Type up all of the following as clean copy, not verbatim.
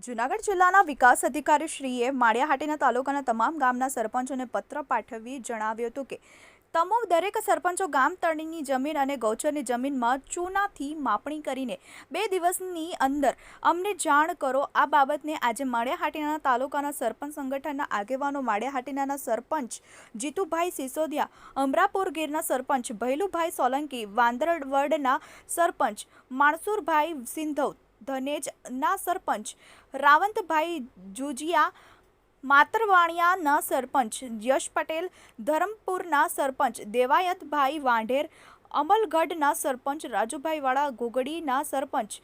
જૂનાગઢ જિલ્લાના વિકાસ અધિકારીશ્રીએ માળિયાહાટીના તાલુકાના તમામ ગામના સરપંચોને પત્ર પાઠવી જણાવ્યું હતું કે દરેક સરપંચો ગામ તળની જમીન અને ગૌચરની જમીનમાં ચૂનાથી માપણી કરીને 2 દિવસની અંદર અમને જાણ કરો। આ બાબતને આજે માળિયાહાટીના તાલુકાના સરપંચ સંગઠનના આગેવાનો, માળિયાહાટીના સરપંચ જીતુભાઈ સિસોદિયા, અમરાપુર ગીરના સરપંચ ભૈલુભાઈ સોલંકી, વાંદરવડના સરપંચ માણસુરભાઈ સિંધવ, ધનેજના સરપંચ રાવંતભાઈ જુજિયા, માતરવાણિયાના સરપંચ યશ પટેલ, ધરમપુરના સરપંચ દેવાયતભાઈ વાંઢેર, અમલગઢના સરપંચ રાજુભાઈ વાળા, ઘોઘડીના સરપંચ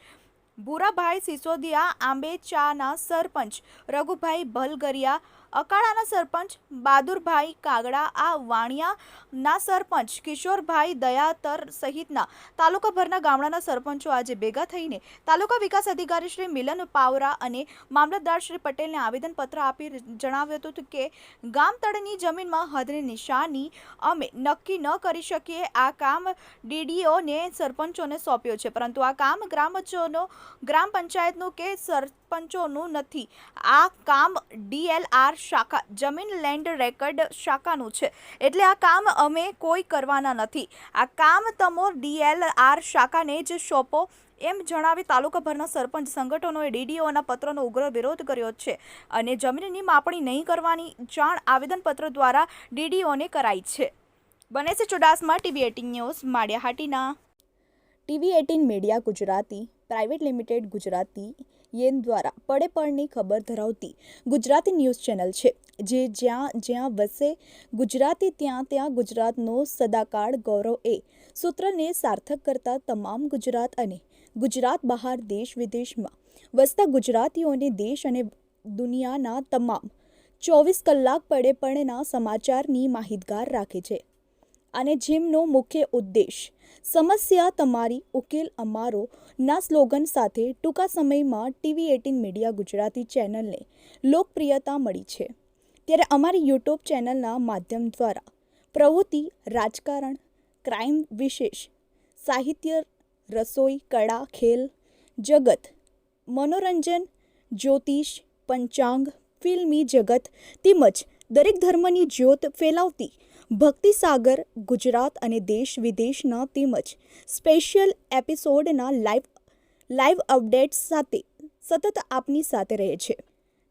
ભૂરાભાઈ સિસોદિયા, આંબેચાના સરપંચ રઘુભાઈ ભલગરિયા, અકાળાના સરપંચ બહાદુરભાઈ કાગડા, આ વાણિયાના સરપંચ કિશોરભાઈ દયાતર સહિતના તાલુકાભરના ગામડાના સરપંચો આજે ભેગા થઈને તાલુકા વિકાસ અધિકારી શ્રી મિલન પાવરા અને મામલતદાર શ્રી પટેલને આવેદનપત્ર આપી જણાવ્યું હતું કે ગામ તળની જમીનમાં હદની નિશાની અમે નક્કી ન કરી શકીએ। આ કામ ડીડીઓને સરપંચોને સોંપ્યો છે, પરંતુ આ કામ ગ્રામ પંચાયતનું કે સરપંચોનું નથી। આ કામ DLR શાખા, જમીન લેન્ડ રેકર્ડ શાખાનું છે, એટલે આ કામ અમે કોઈ કરવાના નથી। આ કામ તમો DLR શાખાને જ સોંપો એમ જણાવી તાલુકાભરના સરપંચ સંગઠનોએ ડીડીઓના પત્રનો ઉગ્ર વિરોધ કર્યો છે અને જમીનની માપણી નહીં કરવાની જાણ આવેદનપત્ર દ્વારા ડીડીઓને કરાઈ છે। બને છે Chudasama, TV18 news, Maliya Hatina. TV18 media Gujarati private limited Gujarati યેન દ્વારા પડે પળની ખબર ધરાવતી ગુજરાતી ન્યૂઝ ચેનલ છે, જે જ્યાં વસે ગુજરાતી ત્યાં ગુજરાતનો સદાકાળ ગૌરવ એ સૂત્રને સાર્થક કરતા તમામ ગુજરાત અને ગુજરાત બહાર દેશ વિદેશમાં વસતા ગુજરાતીઓને દેશ અને દુનિયાના તમામ 24 કલાક પડે પળના સમાચારની માહિતગાર રાખે છે અને જેમનો મુખ્ય ઉદ્દેશ સમસ્યા તમારી, ઉકેલ અમારો ના સ્લોગન સાથે ટૂંકા સમયમાં TV18 મીડિયા ગુજરાતી ચેનલને લોકપ્રિયતા મળી છે। ત્યારે અમારી યુટ્યુબ ચેનલના માધ્યમ દ્વારા પ્રવૃત્તિ, રાજકારણ, ક્રાઇમ, વિશેષ સાહિત્ય, રસોઈ, કળા, ખેલ જગત, મનોરંજન, જ્યોતિષ, પંચાંગ, ફિલ્મી જગત તેમજ દરેક ધર્મની જ્યોત ફેલાવતી ભક્તિસાગર ગુજરાત અને દેશ વિદેશના તેમજ સ્પેશિયલ એપિસોડના લાઈવ અપડેટ્સ સાથે સતત આપની સાથે રહે છે।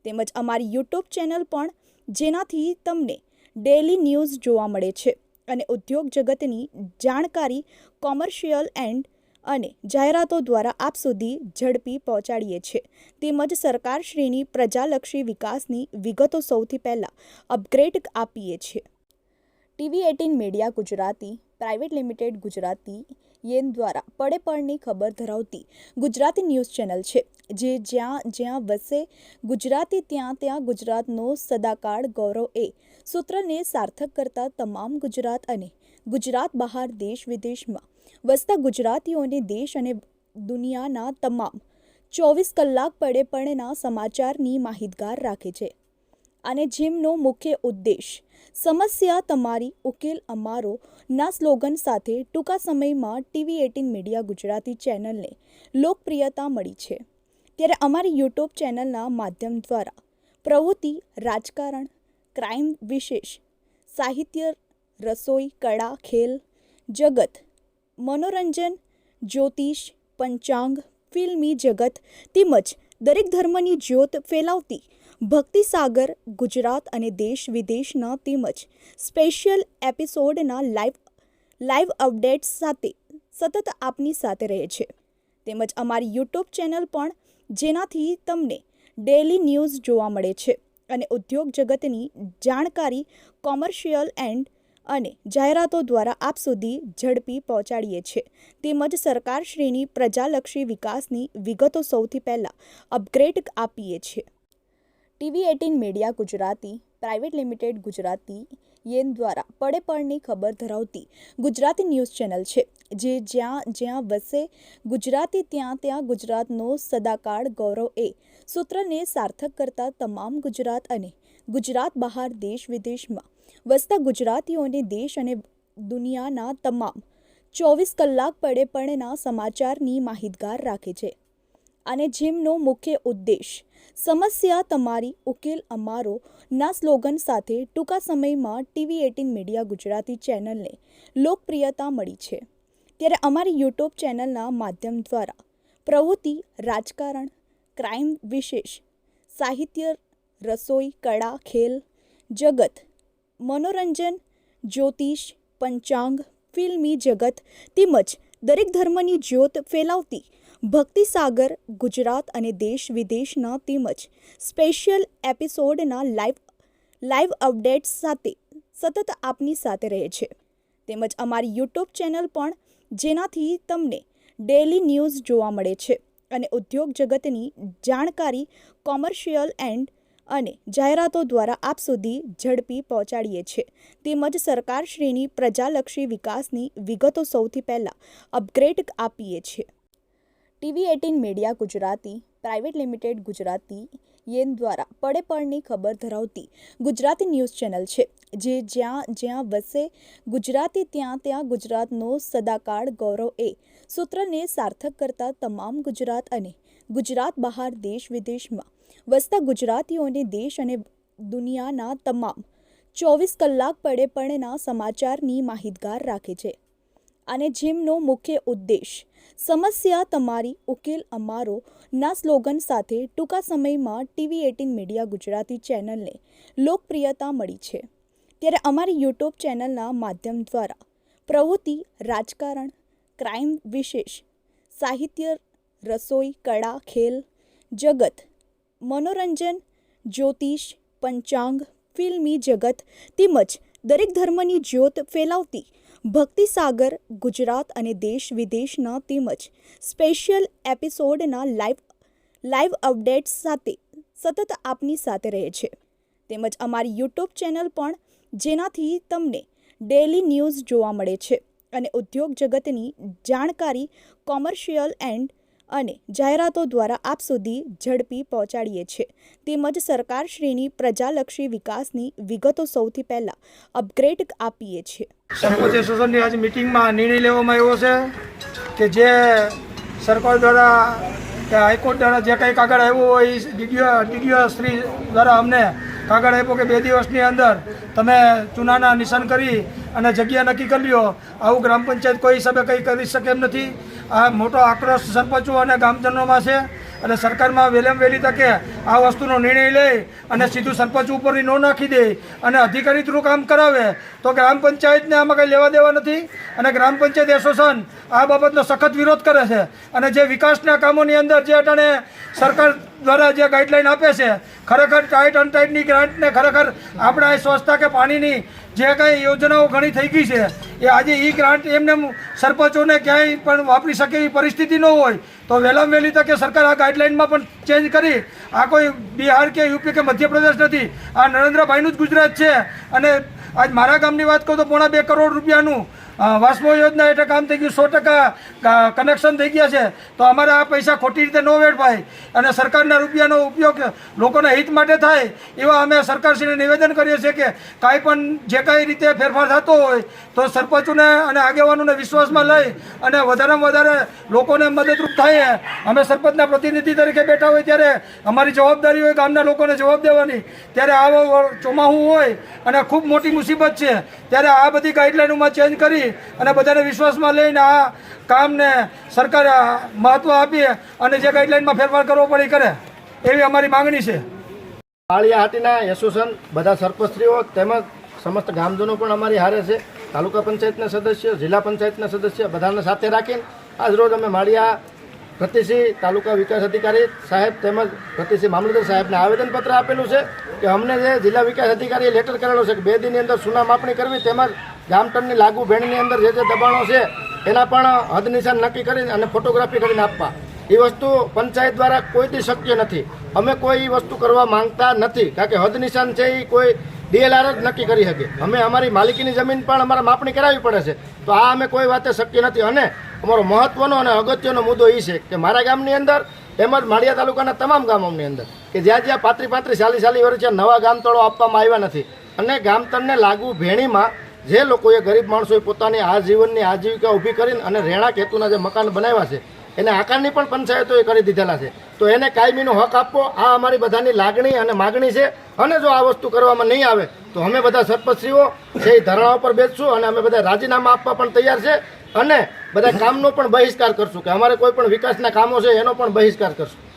તેમજ અમારી યુટ્યુબ ચેનલ પણ, જેનાથી તમને ડેલી ન્યૂઝ જોવા મળે છે અને ઉદ્યોગ જગતની જાણકારી કોમર્શિયલ અને જાહેરાતો દ્વારા આપ સુધી ઝડપી પહોંચાડીએ છીએ। તેમજ સરકારશ્રીની પ્રજાલક્ષી વિકાસની વિગતો સૌથી પહેલાં અપગ્રેડ આપીએ છીએ। TV18 media Gujarati private limited Gujarati યેન દ્વારા પડે પળની ખબર ધરાવતી ગુજરાતી ન્યૂઝ ચેનલ છે, જે જ્યાં વસે ગુજરાતી ત્યાં ગુજરાતનો સદાકાળ ગૌરવ એ સૂત્રને સાર્થક કરતા તમામ ગુજરાત અને ગુજરાત બહાર દેશ વિદેશમાં વસતા ગુજરાતીઓને દેશ અને દુનિયાના તમામ 24 કલાક પડે પળના સમાચારની માહિતગાર રાખે છે અને જેમનો મુખ્ય ઉદ્દેશ સમસ્યા તમારી, ઉકેલ અમારો ના સ્લોગન સાથે ટૂંકા સમયમાં TV18 મીડિયા ગુજરાતી ચેનલને લોકપ્રિયતા મળી છે। ત્યારે અમારી યુટ્યુબ ચેનલના માધ્યમ દ્વારા પ્રવૃત્તિ, રાજકારણ, ક્રાઇમ, વિશેષ સાહિત્ય, રસોઈ, કળા, ખેલ જગત, મનોરંજન, જ્યોતિષ, પંચાંગ, ફિલ્મી જગત તેમજ દરેક ધર્મની જ્યોત ફેલાવતી ભક્તિસાગર ગુજરાત અને દેશ વિદેશના તેમજ સ્પેશિયલ એપિસોડના લાઈવ અપડેટ્સ સાથે સતત આપની સાથે રહે છે। તેમજ અમારી યુટ્યુબ ચેનલ પણ, જેનાથી તમને ડેલી ન્યૂઝ જોવા મળે છે અને ઉદ્યોગ જગતની જાણકારી કોમર્શિયલ અને જાહેરાતો દ્વારા આપ સુધી ઝડપી પહોંચાડીએ છીએ। તેમજ સરકારશ્રીની પ્રજાલક્ષી વિકાસની વિગતો સૌથી પહેલાં અપગ્રેડ આપીએ છીએ। TV18 media Gujarati private limited Gujarati યેન દ્વારા પડે પળની ખબર ધરાવતી ગુજરાતી ન્યૂઝ ચેનલ છે, જે જ્યાં વસે ગુજરાતી ત્યાં ગુજરાતનો સદાકાળ ગૌરવ એ સૂત્રને સાર્થક કરતા તમામ ગુજરાત અને ગુજરાત બહાર દેશ વિદેશમાં વસતા ગુજરાતીઓને દેશ અને દુનિયાના તમામ 24 કલાક પડે પળના સમાચારની માહિતગાર રાખે છે અને જેમનો મુખ્ય ઉદ્દેશ સમસ્યા તમારી ઉકેલ અમારો ના સ્લોગન સાથે ટૂંકા સમયમાં TV18 મીડિયા ગુજરાતી ચેનલને લોકપ્રિયતા મળી છે। ત્યારે અમારી યુટ્યુબ ચેનલના માધ્યમ દ્વારા પ્રવૃત્તિ, રાજકારણ, ક્રાઇમ, વિશેષ સાહિત્ય, રસોઈ, કળા, ખેલ જગત, મનોરંજન, જ્યોતિષ, પંચાંગ, ફિલ્મી જગત તેમજ દરેક ધર્મની જ્યોત ફેલાવતી ભક્તિસાગર ગુજરાત અને દેશ વિદેશના તેમજ સ્પેશિયલ એપિસોડના લાઈવ અપડેટ્સ સાથે સતત આપની સાથે રહે છે। તેમજ અમારી યુટ્યુબ ચેનલ પણ જેનાથી તમને ડેલી ન્યૂઝ જોવા મળે છે અને ઉદ્યોગ જગતની જાણકારી કોમર્શિયલ અને જાહેરાતો દ્વારા આપ સુધી ઝડપી પહોંચાડીએ છીએ। તેમજ સરકારશ્રીની પ્રજાલક્ષી વિકાસની વિગતો સૌથી પહેલાં અપગ્રેડ આપીએ છીએ। TV18 media Gujarati private limited Gujarati દ્વારા પડે પળની ખબર ધરાવતી ગુજરાતી ન્યૂઝ ચેનલ છે, જે જ્યાં વસે ગુજરાતી ત્યાં ગુજરાતનો સદાકાળ ગૌરવ એ સૂત્રને સાર્થક કરતા તમામ ગુજરાત અને ગુજરાત બહાર દેશ વિદેશમાં વસતા ગુજરાતીઓને દેશ અને દુનિયાના તમામ 24 કલાક પડે પળના સમાચારની માહિતગાર રાખે છે અને જેમનો મુખ્ય ઉદ્દેશ સમસ્યા તમારી ઉકેલ અમારો ના સ્લોગન સાથે ટૂંકા સમયમાં TV18 મીડિયા ગુજરાતી ચેનલને લોકપ્રિયતા મળી છે। ત્યારે અમારી યુટ્યુબ ચેનલના માધ્યમ દ્વારા પ્રવૃત્તિ, રાજકારણ, ક્રાઇમ, વિશેષ સાહિત્ય, રસોઈ, કળા, ખેલ જગત, મનોરંજન, જ્યોતિષ, પંચાંગ, ફિલ્મી જગત તેમજ દરેક ધર્મની જ્યોત ફેલાવતી ભક્તિસાગર ગુજરાત અને દેશ વિદેશના તેમજ સ્પેશિયલ એપિસોડના લાઈવ અપડેટ્સ સાથે સતત આપની સાથે રહે છે। તેમજ અમારી યુટ્યુબ ચેનલ પણ જેનાથી તમને ડેલી ન્યૂઝ જોવા મળે છે અને ઉદ્યોગ જગતની જાણકારી કોમર્શિયલ અને જાહેરાતો દ્વારા આપ સુધી ઝડપી પહોંચાડીએ છીએ। તેમજ સરકારશ્રીની પ્રજાલક્ષી વિકાસની વિગતો સૌથી પહેલાં અપગ્રેડ આપીએ છીએ। સરપંચ એસોસિએશનની આજ મિટિંગમાં નિર્ણય લેવામાં આવ્યો છે કે જે સરકાર દ્વારા કે હાઈકોર્ટ દ્વારા જે કંઈ કાગળ આવ્યો હોય એ ડીડીઓ શ્રી દ્વારા અમને કાગળ આપ્યો કે 2 દિવસની અંદર તમે ચૂનાના નિશાન કરી અને જગ્યા નક્કી કરી લ્યો। આવું ગ્રામ પંચાયત કોઈ હિસાબે કંઈ કરી શકે એમ નથી। આ મોટો આક્રોશ સરપંચો અને ગામજનોમાં છે અને સરકારમાં વહેલી તકે આ વસ્તુનો નિર્ણય લે અને સીધું સરપંચ ઉપરની નો નાખી દે અને અધિકારી થ્રુ કામ કરાવે તો ગ્રામ પંચાયતને આમાં કંઈ લેવા દેવા નથી અને ગ્રામ પંચાયત એસોસિએશન આ બાબતનો સખત વિરોધ કરે છે અને જે વિકાસના કામોની અંદર જે અટાણે સરકાર દ્વારા જે ગાઈડલાઈન આપે છે ખરેખર ટાઈટ અનટાઈટની ગ્રાન્ટને ખરેખર આપણા સ્વચ્છતા કે પાણીની જે કંઈ યોજનાઓ ઘણી થઈ ગઈ છે એ આજે એ ગ્રાન્ટ એમને સરપંચોને ક્યાંય પણ વાપરી શકે એવી પરિસ્થિતિ ન હોય તો વહેલી તકે સરકાર આ ગાઈડલાઇનમાં પણ ચેન્જ કરી આ કોઈ બિહાર કે યુપી કે મધ્યપ્રદેશ નથી, આ નરેન્દ્રભાઈનું જ ગુજરાત છે અને આજ મારા ગામની વાત કરું તો 2.5 કરોડ રૂપિયાનું વાસ્મો યોજના હેઠળ કામ થઈ ગયું, 100% કનેક્શન થઈ ગયા છે તો અમારા આ પૈસા ખોટી રીતે ન વેડફાય અને સરકારના રૂપિયાનો ઉપયોગ લોકોના હિત માટે થાય એવા અમે સરકારશ્રીને નિવેદન કરીએ છીએ કે કાંઈ પણ જે કાંઈ રીતે ફેરફાર થતો હોય તો સરપંચોને અને આગેવાનોને વિશ્વાસમાં લઈ અને વધારેમાં વધારે લોકોને મદદરૂપ થાય। અમે સરપંચના પ્રતિનિધિ તરીકે બેઠા હોય ત્યારે અમારી જવાબદારી હોય ગામના લોકોને જવાબ દેવાની, ત્યારે આવો ચોમાસું હોય અને ખૂબ મોટી મુસીબત છે ત્યારે આ બધી ગાઈડલાઈનોમાં ચેન્જ કરી અને બધાને વિશ્વાસમાં લઈને આ કામને સરકાર મહત્વ આપીએ અને જે ગાઈડલાઈનમાં ફેરફાર કરવો પડે કરે એવી અમારી માંગણી છે। માળિયાહાટીના એસોસિએશન બધા સરપંચશ્રીઓ તેમજ સમસ્ત ગામજનો પણ અમારી હારે છે। તાલુકા પંચાયતના સદસ્ય, જિલ્લા પંચાયતના સદસ્ય બધાને સાથે રાખીને આજ રોજ અમે માળિયા પ્રતિસિંહ તાલુકા વિકાસ અધિકારી સાહેબ તેમજ પ્રતિસિંહ મામલતદાર સાહેબને આવેદનપત્ર આપેલું છે કે અમને જે જિલ્લા વિકાસ અધિકારીએ લેટર કરેલો છે કે 2 દિનની અંદર સુના માપણી કરવી તેમજ ગામટનની લાગુ ભેણની અંદર જે દબાણો છે એના પણ હદ નિશાન નક્કી કરીને અને ફોટોગ્રાફી કરીને આપવા, એ વસ્તુ પંચાયત દ્વારા કોઈથી શક્ય નથી। અમે કોઈ એ વસ્તુ કરવા માંગતા નથી કારણ કે હદ નિશાન છે એ કોઈ DLR જ નક્કી કરી શકે, અમે અમારી માલિકીની જમીન પણ અમારે માપણી કરાવવી પડે છે તો આ અમે કોઈ વાતે શક્ય નથી। અને અમારો મહત્વનો અને અગત્યનો મુદ્દો એ છે કે મારા ગામની અંદર તેમજ માળિયા તાલુકાના તમામ ગામોની અંદર કે જ્યાં 35-40 વર્ષથી નવા ગામતળો આપવામાં આવ્યા નથી અને ગામતળને લાગુ ભેણીમાં જે લોકોએ ગરીબ માણસોએ પોતાની આજીવનની આજીવિકા ઊભી કરીને અને રહેણાંક હેતુના જે મકાન બનાવ્યા છે એને આકારની પણ પંચાયતોએ કરી દીધેલા છે. તો એને કાયમીનો હક આપવો આ અમારી બધાની લાગણી અને માગણી છે. અને જો આ વસ્તુ કરવામાં નહીં આવે તો અમે બધા સરપંચશ્રીઓ છે એ ધરણા ઉપર બેસશું અને અમે બધા રાજીનામા આપવા પણ તૈયાર છે અને બધા કામનો પણ બહિષ્કાર કરશું કે અમારે કોઈ પણ વિકાસના કામો છે એનો પણ બહિષ્કાર કરશું.